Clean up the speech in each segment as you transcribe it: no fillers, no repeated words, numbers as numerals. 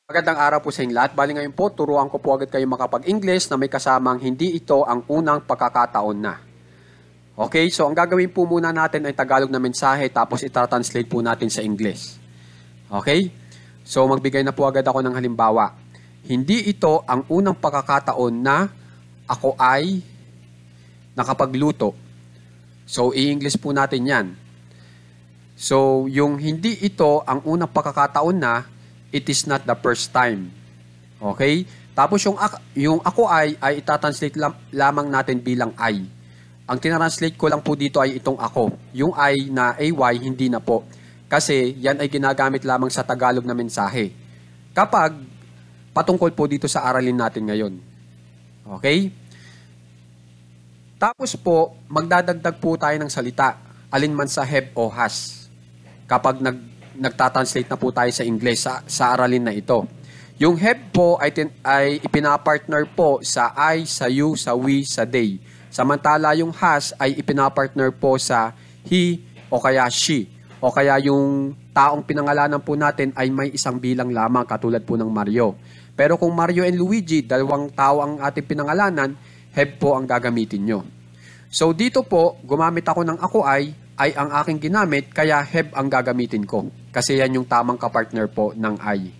Magandang araw po sa inyong lahat. Bali ngayon po, turuan ko po agad kayo makapag-English na may kasamang hindi ito ang unang pagkakataon na. Okay, so ang gagawin po muna natin ay Tagalog na mensahe tapos ita-translate po natin sa English. Okay? So magbigay na po agad ako ng halimbawa. Hindi ito ang unang pagkakataon na ako ay nakapagluto. So i-English po natin yan. So yung hindi ito ang unang pagkakataon na, it is not the first time. Okay? Tapos yung ako ay itatranslate lamang natin bilang I. Ang tinranslate ko lang po dito ay itong ako. Yung I na AY, hindi na po. Kasi yan ay ginagamit lamang sa Tagalog na mensahe. Kapag patungkol po dito sa aralin natin ngayon. Okay? Tapos po, magdadagdag po tayo ng salita. Alinman sa have o has. Kapag nagtatranslate na po tayo sa English sa aralin na ito. Yung have po ay ipinapartner po sa I, sa you, sa we, sa they. Samantala yung has ay ipinapartner po sa he o kaya she. O kaya yung taong pinangalanan po natin ay may isang bilang lamang katulad po ng Mario. Pero kung Mario and Luigi, dalawang tao ang ating pinangalanan, have po ang gagamitin nyo. So dito po, gumamit ako ng ako ay ang aking ginamit, kaya have ang gagamitin ko. Kasi yan yung tamang kapartner po ng I.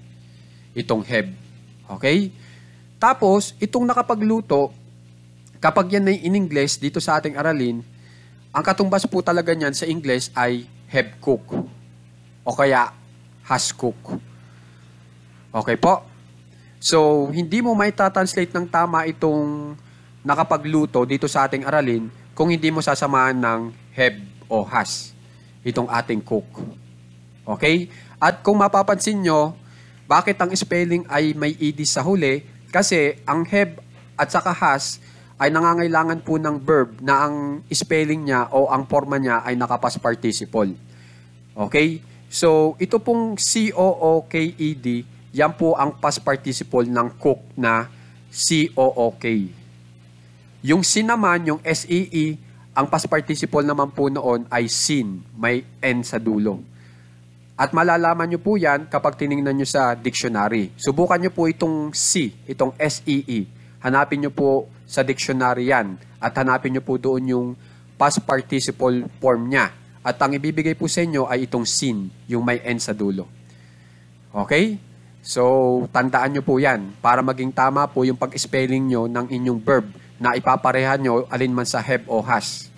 Itong have. Okay? Tapos, itong nakapagluto, kapag yan ay in English, dito sa ating aralin, ang katumbas po talaga niyan sa English ay have cook. O kaya, has cook. Okay po? So, hindi mo may translate ng tama itong nakapagluto dito sa ating aralin kung hindi mo sasamahan ng have o has. Itong ating cook. Okay? At kung mapapansin nyo, bakit ang spelling ay may ed sa huli? Kasi ang have at saka has ay nangangailangan po ng verb na ang spelling niya o ang forma niya ay naka-past participle. Okay? So, ito pong C-O-O-K-E-D, yan po ang past participle ng cook na C-O-O-K. Yung sin naman, yung S-E-E, ang past participle naman po noon ay seen, may N sa dulo. At malalaman nyo po yan kapag tiningnan nyo sa dictionary. Subukan nyo po itong C, itong S-E-E. Hanapin nyo po sa dictionary yan. At hanapin nyo po doon yung past participle form niya. At ang ibibigay po sa inyo ay itong seen, yung may N sa dulo. Okay? So, tandaan nyo po yan para maging tama po yung pag-spelling nyo ng inyong verb na ipaparehan nyo alinman sa have o has.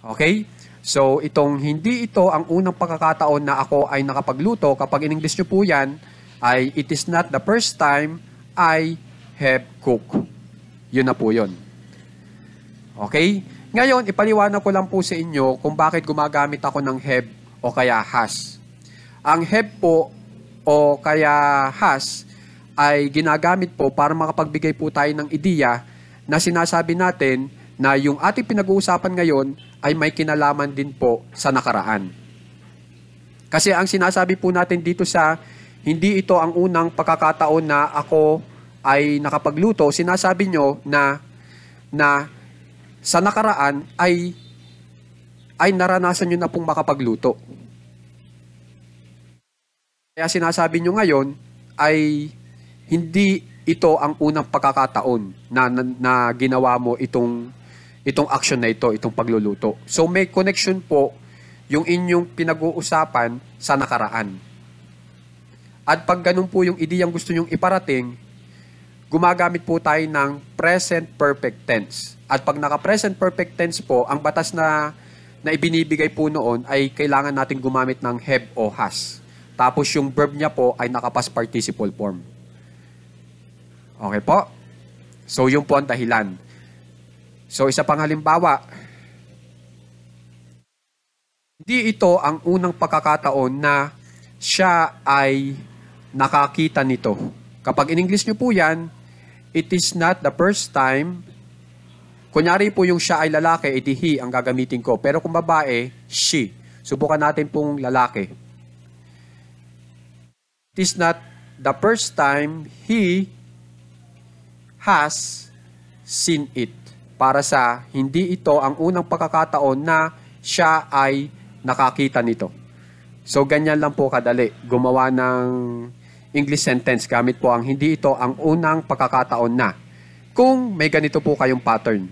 Okay? So, hindi ito ang unang pagkakataon na ako ay nakapagluto. Kapag in-English nyo po yan, ay it is not the first time I have cooked. Yun na po yun. Okay? Ngayon, ipaliwanag ko lang po sa inyo kung bakit gumagamit ako ng have o kaya has. Ang have po o kaya has ay ginagamit po para makapagbigay po tayo ng ideya na sinasabi natin na yung ating pinag-uusapan ngayon ay may kinalaman din po sa nakaraan. Kasi ang sinasabi po natin dito sa hindi ito ang unang pagkakataon na ako ay nakapagluto, sinasabi nyo na sa nakaraan ay naranasan nyo na pong makapagluto. Kaya sinasabi nyo ngayon ay hindi ito ang unang pagkakataon na ginawa mo itong action na ito, itong pagluluto. So may connection po yung inyong pinag-uusapan sa nakaraan. At pag ganun po yung ideyang gusto nyong iparating, gumagamit po tayo ng present perfect tense. At pag naka-present perfect tense po, ang batas na ibinibigay po noon ay kailangan natin gumamit ng have o has. Tapos yung verb niya po ay naka-past participle form. Okay po? So yun po ang dahilan. So, isa pang halimbawa, hindi ito ang unang pagkakataon na siya ay nakakita nito. Kapag in-English nyo po yan, it is not the first time. Kunyari po yung siya ay lalaki, edi he ang gagamitin ko. Pero kung babae, she. Subukan natin pong lalaki. It is not the first time he has seen it. Para sa hindi ito ang unang pagkakataon na siya ay nakakita nito. So, ganyan lang po kadali. Gumawa ng English sentence gamit po ang hindi ito ang unang pagkakataon na kung may ganito po kayong pattern.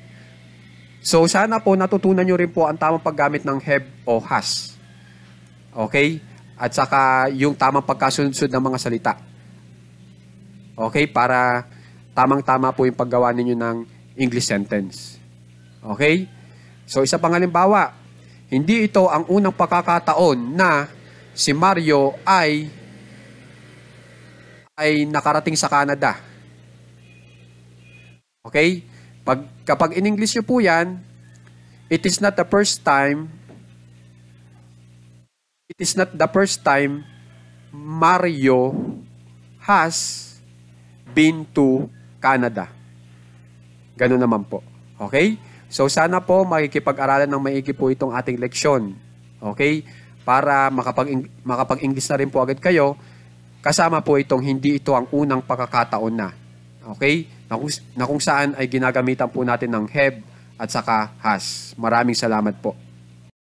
So, sana po natutunan nyo rin po ang tamang paggamit ng have o has. Okay? At saka yung tamang pagkasunod-sunod ng mga salita. Okay? Para tamang-tama po yung paggawa ninyo ng English sentence. Okay? So, isa pang halimbawa, hindi ito ang unang pagkakataon na si Mario ay nakarating sa Canada. Okay? Kapag in English nyo po yan, it is not the first time Mario has been to Canada. Ganun naman po. Okay? So, sana po makikipag-aralan ng maigi po itong ating leksyon. Okay? Para makapag-English na rin po agad kayo, kasama po itong hindi ito ang unang pagkakataon na. Okay? Na kung saan ay ginagamitan po natin ng have at saka has. Maraming salamat po.